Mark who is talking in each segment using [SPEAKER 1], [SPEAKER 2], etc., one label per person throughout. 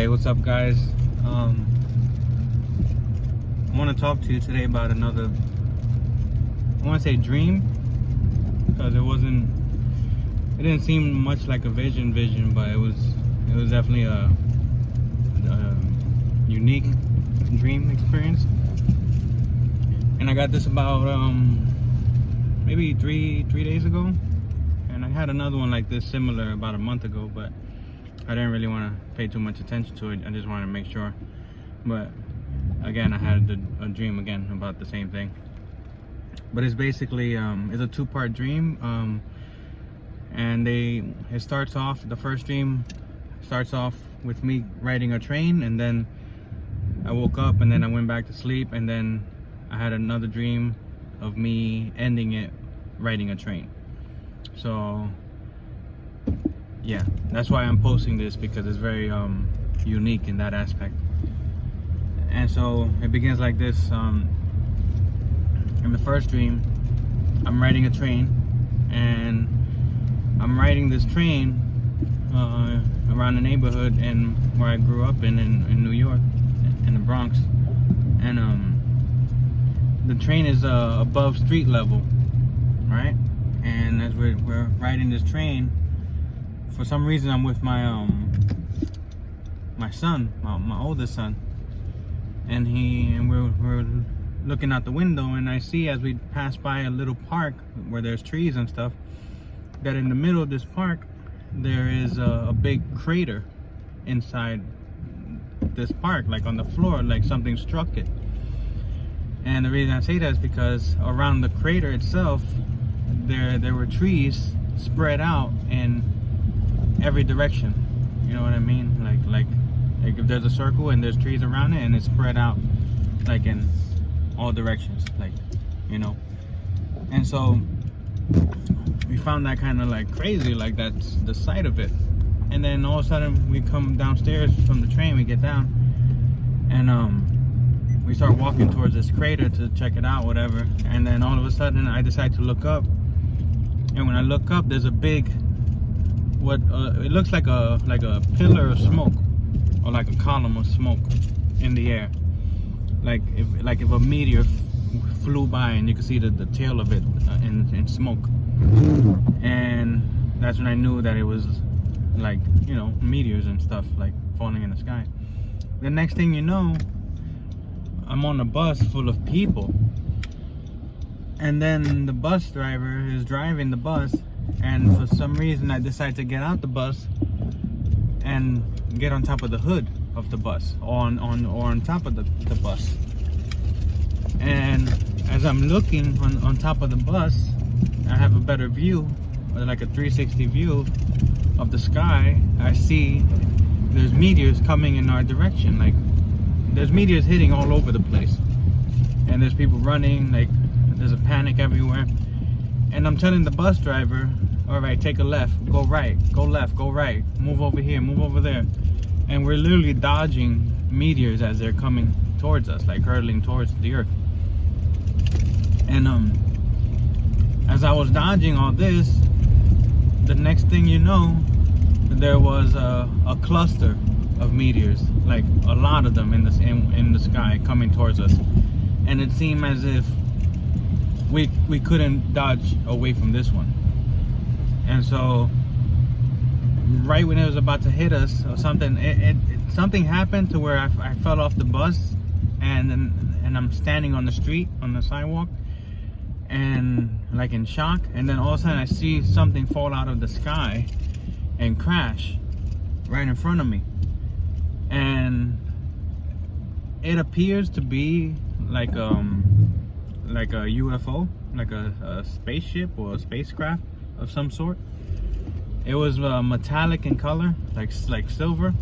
[SPEAKER 1] Hey, what's up, guys? I want to talk to you today about another, I want to say dream, because it didn't seem much like a vision, but it was definitely a unique dream experience. And I got this about maybe three days ago, and I had another one like this similar about a month ago, but I didn't really want to pay too much attention to it. I just wanted to make sure. But again, I had a dream again about the same thing. But it's basically it's a two-part dream, and it starts off, the first dream starts off with me riding a train, and then I woke up, and then I went back to sleep, and then I had another dream of me ending it riding a train. So yeah, that's why I'm posting this, because it's very unique in that aspect. And so it begins like this. In the first dream, I'm riding a train, and I'm riding this train around the neighborhood and where I grew up in New York, in the Bronx. And the train is above street level, right? And as we're riding this train, for some reason I'm with my my son, my oldest son, and we're looking out the window, and I see, as we pass by a little park where there's trees and stuff, that in the middle of this park there is a big crater inside this park, like on the floor, like something struck it. And the reason I say that is because around the crater itself there were trees spread out in every direction. You know what I mean? Like if there's a circle and there's trees around it, and it's spread out like in all directions, like, you know. And so we found that kind of like crazy, like that's the sight of it. And then all of a sudden we come downstairs from the train, we get down, and we start walking towards this crater to check it out, whatever. And then all of a sudden I decide to look up, and when I look up, there's a big, it looks like a pillar of smoke, or like a column of smoke in the air, like if a meteor flew by and you could see the tail of it in smoke. And that's when I knew that it was, like, you know, meteors and stuff like falling in the sky. The next thing you know, I'm on a bus full of people, and then the bus driver is driving the bus, and for some reason I decide to get out the bus and get on top of the hood of the bus, or on top of the bus. And as I'm looking on top of the bus, I have a better view, like a 360 view of the sky. I see there's meteors coming in our direction, like there's meteors hitting all over the place, and there's people running, like there's a panic everywhere. And I'm telling the bus driver, all right, take a left, go right, go left, go right, move over here, move over there. And we're literally dodging meteors as they're coming towards us, like hurtling towards the earth. And as I was dodging all this, the next thing you know, there was a cluster of meteors, like a lot of them in the sky coming towards us. And it seemed as if we couldn't dodge away from this one. And so right when it was about to hit us or something, something happened to where I fell off the bus, and I'm standing on the street, on the sidewalk, and like in shock. And then all of a sudden I see something fall out of the sky and crash right in front of me. And it appears to be like a UFO, like a spaceship or a spacecraft of some sort. It was metallic in color, like silver,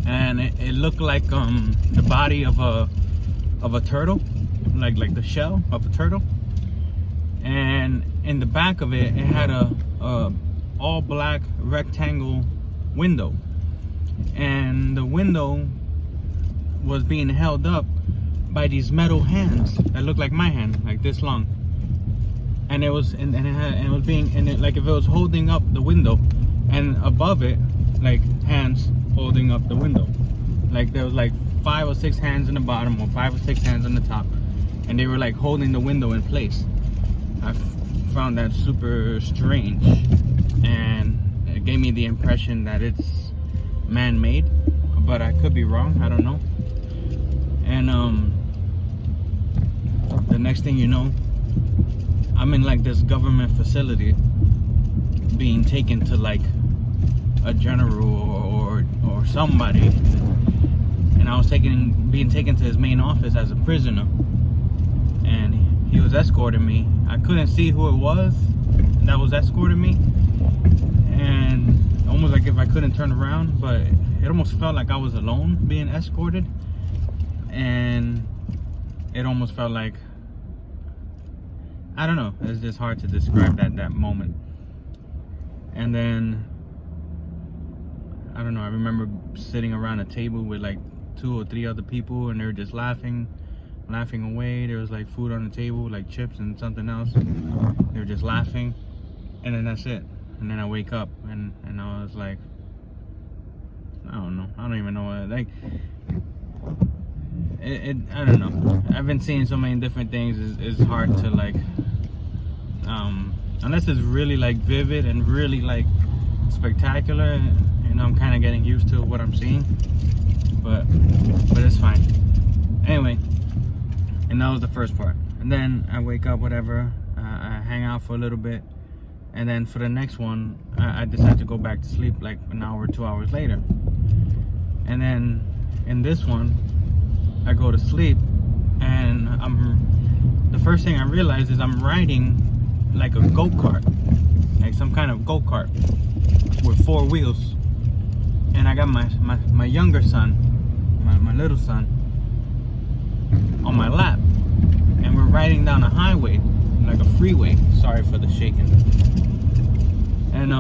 [SPEAKER 1] and it looked like the body of a turtle, like the shell of a turtle. And in the back of it, it had a all black rectangle window, and the window was being held up by these metal hands that looked like my hand, like this long. And it was, like if it was holding up the window, and above it like hands holding up the window. Like there was like 5 or 6 hands in the bottom or 5 or 6 hands on the top, and they were like holding the window in place. I found that super strange, and it gave me the impression that it's man-made, but I could be wrong. I don't know. And the next thing you know, I'm in like this government facility being taken to like a general or somebody, and I was being taken to his main office as a prisoner, and he was escorting me. I couldn't see who it was that was escorting me, and almost like if I couldn't turn around, but it almost felt like I was alone being escorted, and it almost felt like, I don't know, it's just hard to describe that moment. And then I don't know, I remember sitting around a table with like 2 or 3 other people, and they were just laughing away. There was like food on the table, like chips and something else. They were just laughing, and then that's it. And then I wake up, and I was like, I don't know, I don't even know what, like, I don't know. I've been seeing so many different things. It's hard to like, unless it's really like vivid and really like spectacular, you know, I'm kind of getting used to what I'm seeing, but it's fine. Anyway, and that was the first part. And then I wake up, whatever, I hang out for a little bit, and then for the next one, I decide to go back to sleep like an hour, 2 hours later. And then in this one, I go to sleep, and the first thing I realize is I'm riding like a go-kart, like some kind of go-kart with 4 wheels, and I got my younger son, my little son, on my lap, and we're riding down a highway, like a freeway. Sorry for the shaking. And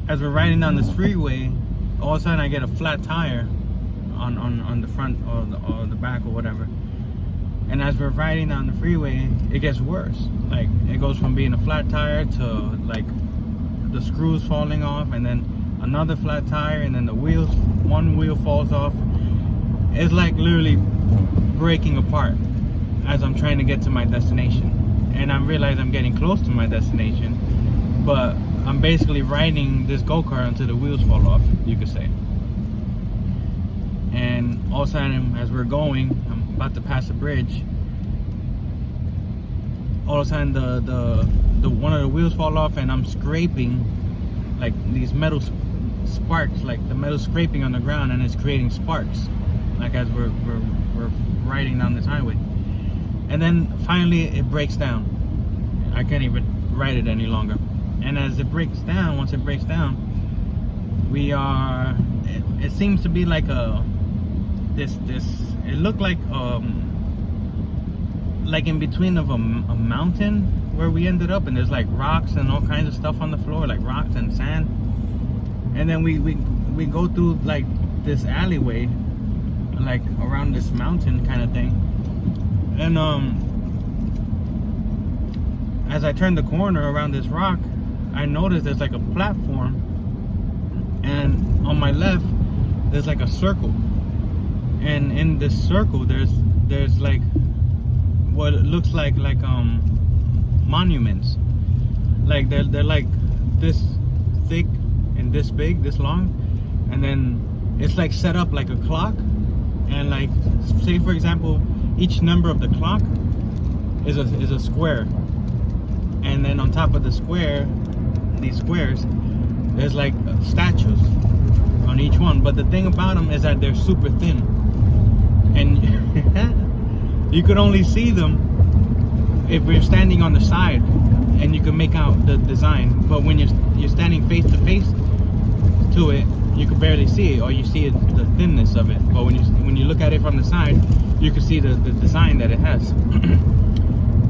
[SPEAKER 1] as we're riding down this freeway, all of a sudden I get a flat tire on the front or the back or whatever. And as we're riding down the freeway, it gets worse. Like, it goes from being a flat tire to like the screws falling off, and then another flat tire, and then one wheel falls off. It's like literally breaking apart as I'm trying to get to my destination. And I realize I'm getting close to my destination, but I'm basically riding this go-kart until the wheels fall off, you could say. And all of a sudden, as we're going, I'm about to pass a bridge. All of a sudden, the one of the wheels fall off, and I'm scraping like these metal sparks, like the metal scraping on the ground, and it's creating sparks, like as we're riding down this highway. And then finally, it breaks down. I can't even ride it any longer. And as it breaks down, once it breaks down, it seems to be like it looked like in between of a mountain where we ended up, and there's like rocks and all kinds of stuff on the floor, like rocks and sand. And then we go through like this alleyway, like around this mountain kind of thing. And as I turn the corner around this rock, I noticed there's like a platform, and on my left there's like a circle, and in this circle there's like what it looks like monuments, like they're like this thick and this big, this long, and then it's like set up like a clock, and like, say for example, each number of the clock is a square, and then on top of the square, these squares, there's like statues on each one. But the thing about them is that they're super thin, and you could only see them if we're standing on the side, and you can make out the design. But when you're standing face to face to it, you can barely see it, or you see the thinness of it. But when you look at it from the side, you can see the design that it has.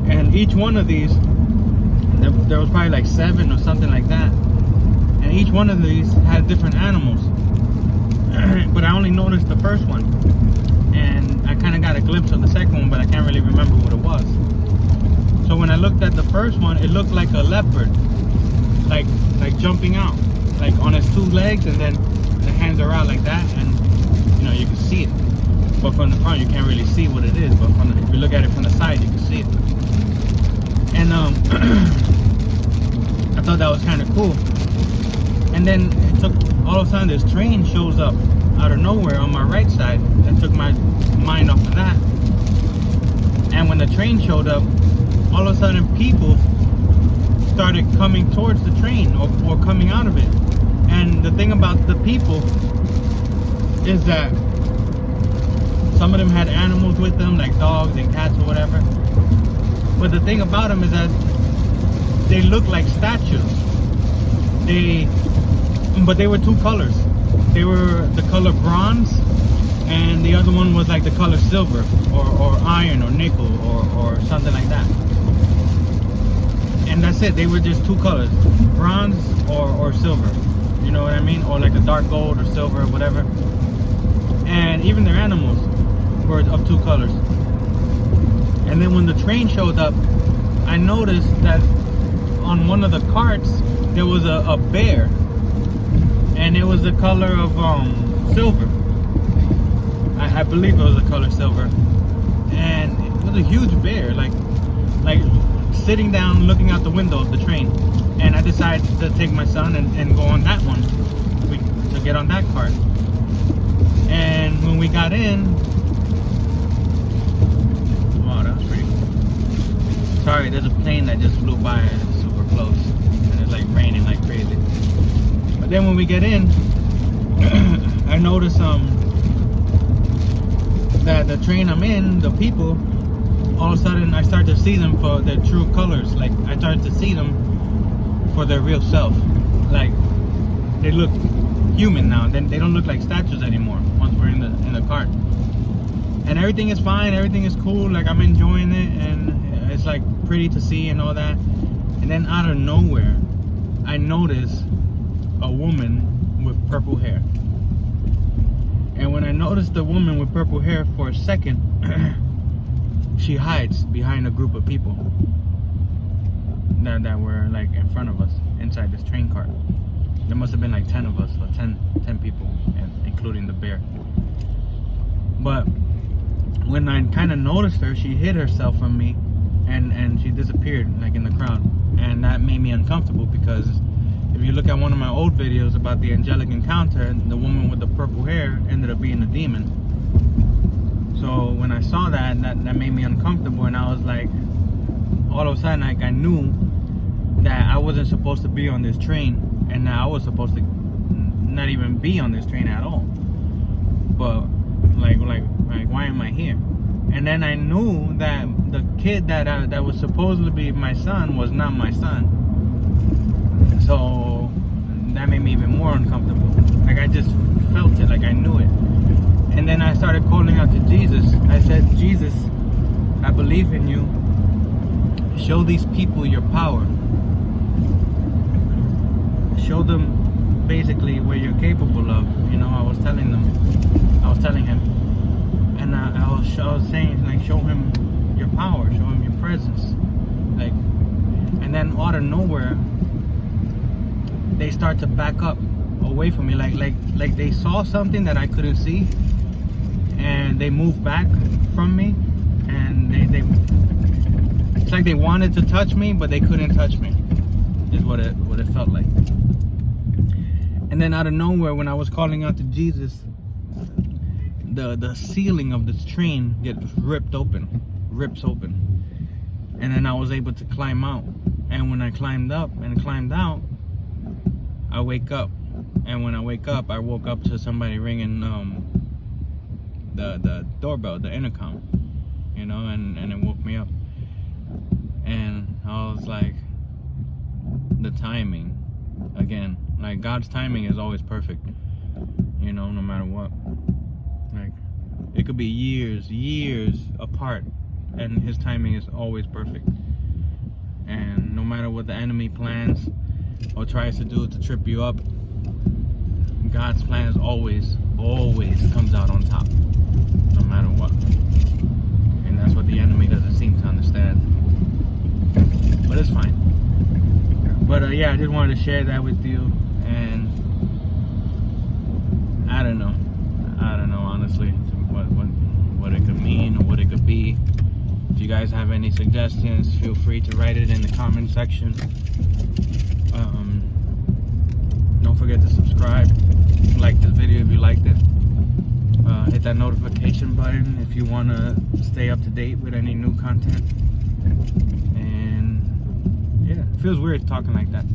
[SPEAKER 1] And each one of these, there was probably like 7 or something like that, and each one of these had different animals. But I only noticed the first one, and I kind of got a glimpse of the second one, but I can't really remember what it was. So when I looked at the first one, it looked like a leopard, like jumping out, like on his two legs, and then the hands are out like that, and you know, you can see it. But from the front, you can't really see what it is. But if you look at it from the side, you can see it. And I thought that was kind of cool. And then it took, all of a sudden, this train shows up out of nowhere on my right side, and took my mind off of that. And when the train showed up, all of a sudden, people started coming towards the train, or coming out of it. And the thing about the people is that some of them had animals with them, like dogs and cats or whatever. But the thing about them is that they look like statues. But they were two colors. They were the color bronze, and the other one was like the color silver, or iron, or nickel, or something like that. And that's it. They were just two colors, bronze or silver. You know what I mean? Or like a dark gold or silver or whatever. And even their animals were of two colors. And then when the train showed up, I noticed that on one of the carts there was a bear, and it was the color of silver. I believe it was the color silver, and it was a huge bear, like sitting down looking out the window of the train. And I decided to take my son and go on that one, to get on that cart. And when we got in, wow, that was pretty cool. Sorry, there's a plane that just flew by and it's super close, and it's like raining like crazy. But then when we get in, I noticed that the train I'm in, the people, all of a sudden I start to see them for their true colors. Like, I started to see them for their real self. Like, they look human now. Then they don't look like statues anymore once we're in the cart. And everything is fine, everything is cool, like I'm enjoying it, and it's like pretty to see and all that. And then out of nowhere, I notice a woman with purple hair. And when I noticed the woman with purple hair for a second, she hides behind a group of people that were like in front of us inside this train cart. There must have been like 10 of us, or 10 people, including the bear. But when I kind of noticed her, she hid herself from me, and she disappeared like in the crowd. And that made me uncomfortable, because if you look at one of my old videos about the angelic encounter, the woman with the purple hair ended up being a demon. So when I saw that made me uncomfortable, and I was like, all of a sudden, like, I knew that I wasn't supposed to be on this train, and that I was supposed to not even be on this train at all. But like why am I here? And then I knew that the kid that was supposed to be my son was not my son. So that made me even more uncomfortable. Like, I just felt it, like I knew it. And then I started calling out to Jesus. I said, Jesus, I believe in you. Show these people your power. Show them basically what you're capable of. You know, I was telling him, and I was saying, like, show him your power, show him your presence. Like, and then out of nowhere, they start to back up away from me, like they saw something that I couldn't see, and they moved back from me, and they it's like they wanted to touch me, but they couldn't touch me, is what it felt like. And then out of nowhere, when I was calling out to Jesus, the ceiling of this train gets rips open, and then I was able to climb out. And when I climbed up and climbed out, I wake up. And when I wake up, I woke up to somebody ringing the doorbell, the intercom, you know, and it woke me up. And I was like, the timing, again, like God's timing is always perfect, you know, no matter what. Like, it could be years apart, and his timing is always perfect. And no matter what the enemy plans or tries to do to trip you up, God's plan is always comes out on top, no matter what. And that's what the enemy doesn't seem to understand. But it's fine. But yeah, I just wanted to share that with you. and I don't know honestly what it could mean or what it could be. If you guys have any suggestions, feel free to write it in the comment section. Don't forget to subscribe, like this video if you liked it. Hit that notification button if you want to stay up to date with any new content. And yeah, it feels weird talking like that.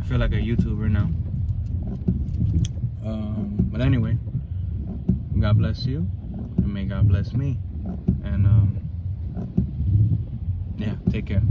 [SPEAKER 1] I feel like a YouTuber now. But anyway, God bless you, and may God bless me. And yeah, take care.